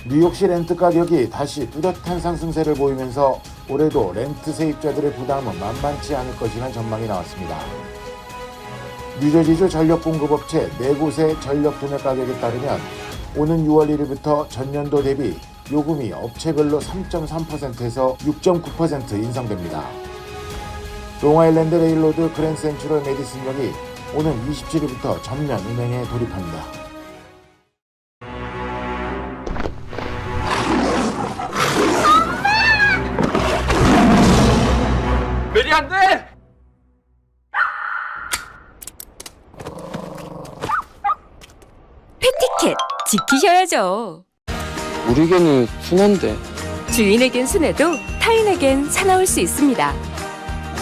뉴욕시 렌트 가격이 다시 뚜렷한 상승세를 보이면서 올해도 렌트 세입자들의 부담은 만만치 않을 것이라는 전망이 나왔습니다. 뉴저지주 전력 공급업체 4곳의 전력 도매 가격에 따르면 오는 6월 1일부터 전년도 대비 요금이 업체별로 3.3%에서 6.9% 인상됩니다. 롱아일랜드 레일로드 그랜드 센트럴 메디슨역이 오는 27일부터 전면 운행에 돌입합니다. 메리 안 돼! 패티켓 지키셔야죠. 우리 개는 순한데. 주인에겐 순해도 타인에겐 사나울 수 있습니다.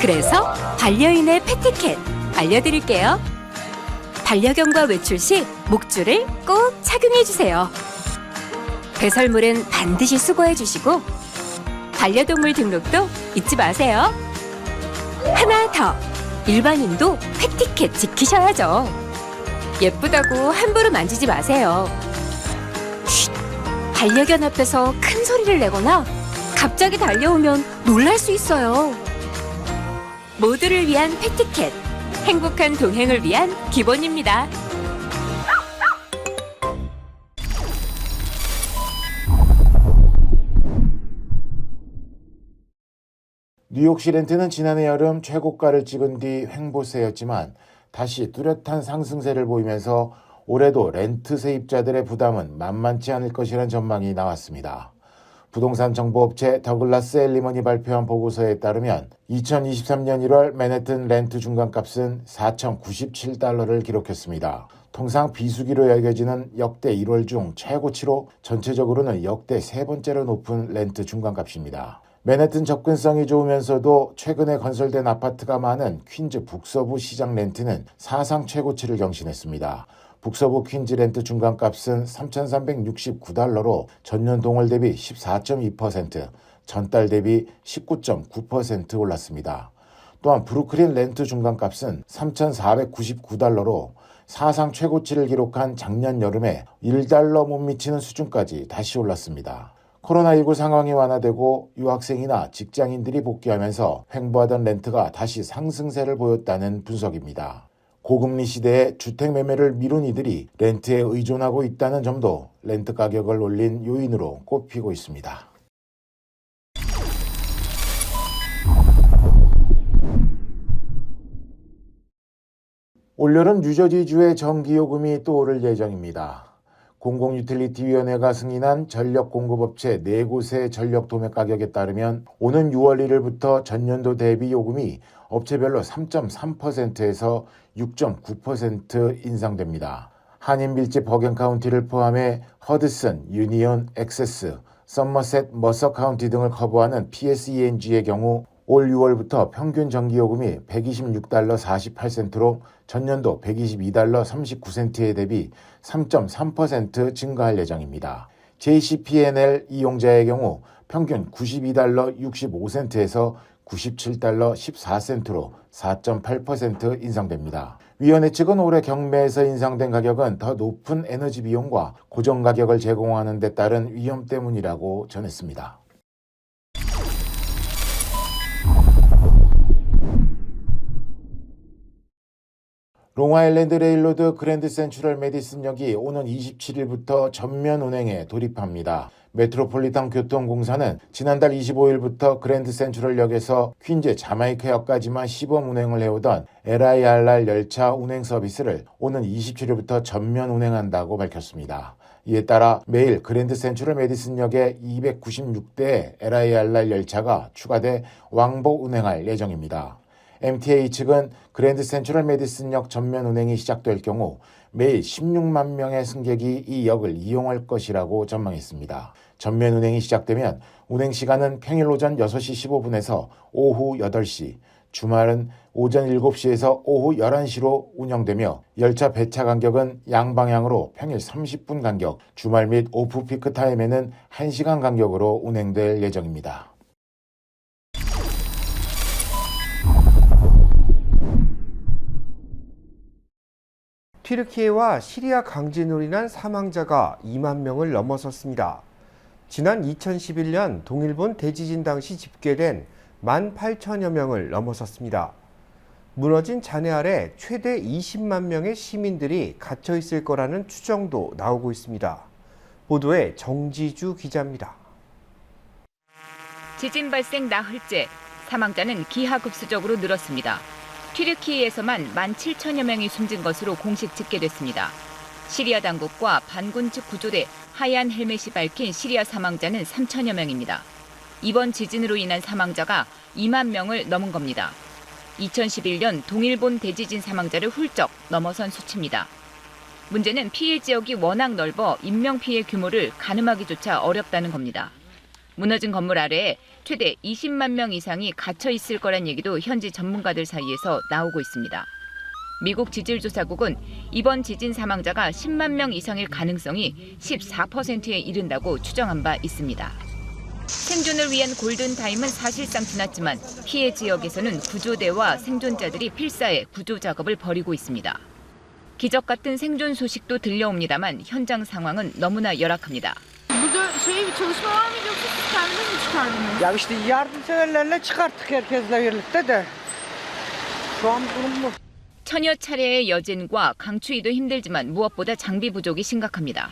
그래서 반려인의 패티켓 알려드릴게요. 반려견과 외출 시 목줄을 꼭 착용해주세요. 배설물은 반드시 수거해주시고 반려동물 등록도 잊지 마세요. 하나 더, 일반인도 패티켓 지키셔야죠. 예쁘다고 함부로 만지지 마세요. 쉿, 반려견 앞에서 큰 소리를 내거나 갑자기 달려오면 놀랄 수 있어요. 모두를 위한 패티켓, 행복한 동행을 위한 기본입니다. 뉴욕시 렌트는 지난해 여름 최고가를 찍은 뒤 횡보세였지만 다시 뚜렷한 상승세를 보이면서 올해도 렌트 세입자들의 부담은 만만치 않을 것이라는 전망이 나왔습니다. 부동산 정보업체 더글라스 엘리먼이 발표한 보고서에 따르면 2023년 1월 맨해튼 렌트 중간값은 4,097달러를 기록했습니다. 통상 비수기로 여겨지는 역대 1월 중 최고치로 전체적으로는 역대 세 번째로 높은 렌트 중간값입니다. 맨해튼 접근성이 좋으면서도 최근에 건설된 아파트가 많은 퀸즈 북서부 시장 렌트는 사상 최고치를 경신했습니다. 북서부 퀸즈 렌트 중간값은 3,369달러로 전년 동월 대비 14.2%, 전달 대비 19.9% 올랐습니다. 또한 브루클린 렌트 중간값은 3,499달러로 사상 최고치를 기록한 작년 여름에 1달러 못 미치는 수준까지 다시 올랐습니다. 코로나19 상황이 완화되고 유학생이나 직장인들이 복귀하면서 횡보하던 렌트가 다시 상승세를 보였다는 분석입니다. 고금리 시대에 주택 매매를 미룬 이들이 렌트에 의존하고 있다는 점도 렌트 가격을 올린 요인으로 꼽히고 있습니다. 올여름 뉴저지주의 전기요금이 또 오를 예정입니다. 공공유틸리티위원회가 승인한 전력공급업체 4곳의 전력 도매 가격에 따르면 오는 6월 1일부터 전년도 대비 요금이 업체별로 3.3%에서 6.9% 인상됩니다. 한인빌집 버겐카운티를 포함해 허드슨, 유니온, 엑세스, 서머셋, 머서 카운티 등을 커버하는 PSENG의 경우 올 6월부터 평균 전기요금이 126달러 48센트로 전년도 122달러 39센트에 대비 3.3% 증가할 예정입니다. JCP&L 이용자의 경우 평균 92달러 65센트에서 97달러 14센트로 4.8% 인상됩니다. 위원회 측은 올해 경매에서 인상된 가격은 더 높은 에너지 비용과 고정 가격을 제공하는 데 따른 위험 때문이라고 전했습니다. 롱아일랜드 레일로드 그랜드 센트럴 메디슨역이 오는 27일부터 전면 운행에 돌입합니다. 메트로폴리탄 교통공사는 지난달 25일부터 그랜드 센트럴역에서 퀸즈 자마이카역까지만 시범 운행을 해오던 LIRR 열차 운행 서비스를 오는 27일부터 전면 운행한다고 밝혔습니다. 이에 따라 매일 그랜드 센트럴 메디슨역에 296대의 LIRR 열차가 추가돼 왕복 운행할 예정입니다. MTA 측은 그랜드 센트럴 메디슨역 전면 운행이 시작될 경우 매일 16만 명의 승객이 이 역을 이용할 것이라고 전망했습니다. 전면 운행이 시작되면 운행 시간은 평일 오전 6시 15분에서 오후 8시, 주말은 오전 7시에서 오후 11시로 운영되며 열차 배차 간격은 양방향으로 평일 30분 간격, 주말 및 오프 피크 타임에는 1시간 간격으로 운행될 예정입니다. 튀르키예와 시리아 강진으로 인한 사망자가 2만 명을 넘어섰습니다. 지난 2011년 동일본 대지진 당시 집계된 18,000여 명을 넘어섰습니다. 무너진 잔해 아래 최대 20만 명의 시민들이 갇혀 있을 거라는 추정도 나오고 있습니다. 보도에 정지주 기자입니다. 지진 발생 나흘째 사망자는 기하급수적으로 늘었습니다. 튀르키예에서만 17,000여 명이 숨진 것으로 공식 집계됐습니다. 시리아 당국과 반군 측 구조대 하얀 헬멧이 밝힌 시리아 사망자는 3,000여 명입니다. 이번 지진으로 인한 사망자가 2만 명을 넘은 겁니다. 2011년 동일본 대지진 사망자를 훌쩍 넘어선 수치입니다. 문제는 피해 지역이 워낙 넓어 인명피해 규모를 가늠하기조차 어렵다는 겁니다. 무너진 건물 아래에 최대 20만 명 이상이 갇혀 있을 거란 얘기도 현지 전문가들 사이에서 나오고 있습니다. 미국 지질조사국은 이번 지진 사망자가 10만 명 이상일 가능성이 14%에 이른다고 추정한 바 있습니다. 생존을 위한 골든타임은 사실상 지났지만 피해 지역에서는 구조대와 생존자들이 필사의 구조 작업을 벌이고 있습니다. 기적 같은 생존 소식도 들려옵니다만 현장 상황은 너무나 열악합니다. Burada bir çalışma var mıydı yoksa siz kendiniz mi çıkardınız? Ya işte yardımseverlerle çıkarttık herkesle birlikte de. Şu an durum bu. 천여 차례의 여진과 강추위도 힘들지만 무엇보다 장비 부족이 심각합니다.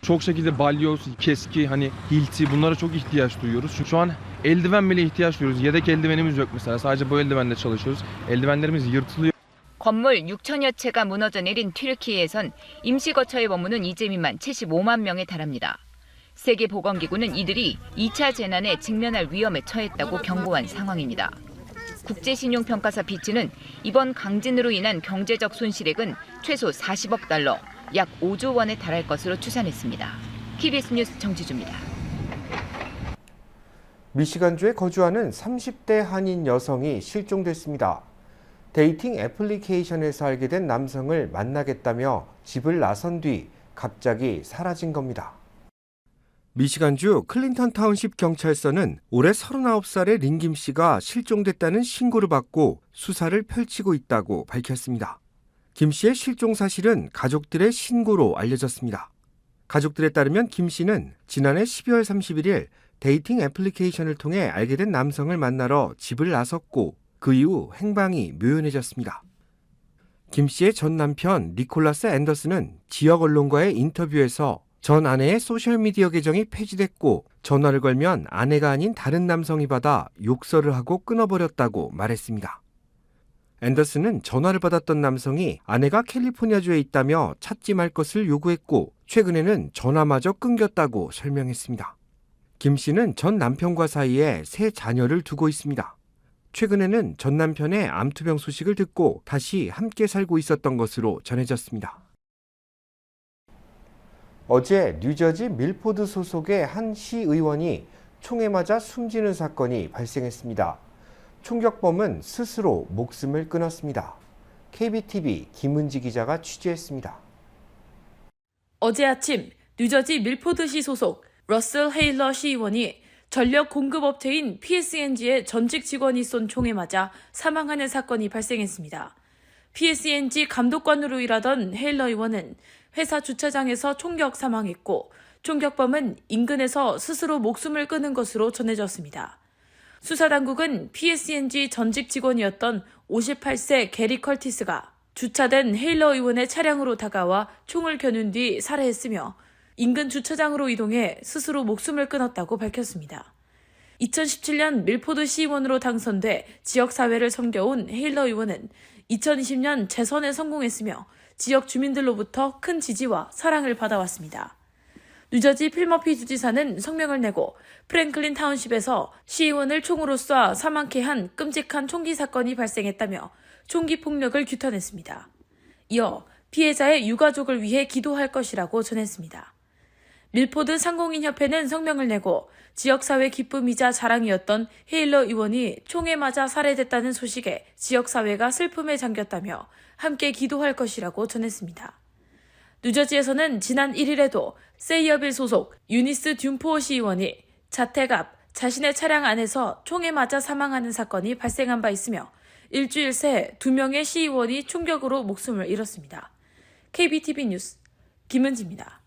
Çok şekilde balyoz, keski, hilti bunlara çok ihtiyaç duyuyoruz. Çünkü şu an eldiven bile ihtiyaç duyuyoruz. Yedek eldivenimiz yok mesela. Sadece bu eldivenle çalışıyoruz. Eldivenlerimiz yırtılıyor. 건물 6천여 채가 무너져 내린 튀르키예에선 임시 거처에 머무는 이재민만 75만 명에 달합니다. 세계보건기구는 이들이 2차 재난에 직면할 위험에 처했다고 경고한 상황입니다. 국제신용평가사 피치는 이번 강진으로 인한 경제적 손실액은 최소 40억 달러, 약 5조 원에 달할 것으로 추산했습니다. KBS 뉴스 정지주입니다. 미시간주에 거주하는 30대 한인 여성이 실종됐습니다. 데이팅 애플리케이션에서 알게 된 남성을 만나겠다며 집을 나선 뒤 갑자기 사라진 겁니다. 미시간주 클린턴 타운십 경찰서는 올해 39살의 린김 씨가 실종됐다는 신고를 받고 수사를 펼치고 있다고 밝혔습니다. 김 씨의 실종 사실은 가족들의 신고로 알려졌습니다. 가족들에 따르면 김 씨는 지난해 12월 31일 데이팅 애플리케이션을 통해 알게 된 남성을 만나러 집을 나섰고 그 이후 행방이 묘연해졌습니다. 김 씨의 전 남편 니콜라스 앤더슨은 지역 언론과의 인터뷰에서 전 아내의 소셜미디어 계정이 폐지됐고 전화를 걸면 아내가 아닌 다른 남성이 받아 욕설을 하고 끊어버렸다고 말했습니다. 앤더슨은 전화를 받았던 남성이 아내가 캘리포니아주에 있다며 찾지 말 것을 요구했고 최근에는 전화마저 끊겼다고 설명했습니다. 김 씨는 전 남편과 사이에 세 자녀를 두고 있습니다. 최근에는 전 남편의 암투병 소식을 듣고 다시 함께 살고 있었던 것으로 전해졌습니다. 어제 뉴저지 밀포드 소속의 한 시의원이 총에 맞아 숨지는 사건이 발생했습니다. 총격범은 스스로 목숨을 끊었습니다. KBTV 김은지 기자가 취재했습니다. 어제 아침 뉴저지 밀포드시 소속 러셀 헤일러 시의원이 전력 공급업체인 PSNG의 전직 직원이 쏜 총에 맞아 사망하는 사건이 발생했습니다. PSNG 감독관으로 일하던 헤일러 의원은 회사 주차장에서 총격 사망했고 총격범은 인근에서 스스로 목숨을 끊은 것으로 전해졌습니다. 수사당국은 PSNG 전직 직원이었던 58세 게리 컬티스가 주차된 헤일러 의원의 차량으로 다가와 총을 겨눈 뒤 살해했으며 인근 주차장으로 이동해 스스로 목숨을 끊었다고 밝혔습니다. 2017년 밀포드 시의원으로 당선돼 지역사회를 섬겨온 헤일러 의원은 2020년 재선에 성공했으며 지역 주민들로부터 큰 지지와 사랑을 받아왔습니다. 뉴저지 필머피 주지사는 성명을 내고 프랭클린 타운십에서 시의원을 총으로 쏴 사망케 한 끔찍한 총기 사건이 발생했다며 총기 폭력을 규탄했습니다. 이어 피해자의 유가족을 위해 기도할 것이라고 전했습니다. 밀포드 상공인협회는 성명을 내고 지역사회 기쁨이자 자랑이었던 헤일러 의원이 총에 맞아 살해됐다는 소식에 지역사회가 슬픔에 잠겼다며 함께 기도할 것이라고 전했습니다. 뉴저지에서는 지난 1일에도 세이어빌 소속 유니스 듀포어 시의원이 자택 앞 자신의 차량 안에서 총에 맞아 사망하는 사건이 발생한 바 있으며 일주일 새 2명의 시의원이 총격으로 목숨을 잃었습니다. KBTV 뉴스 김은지입니다.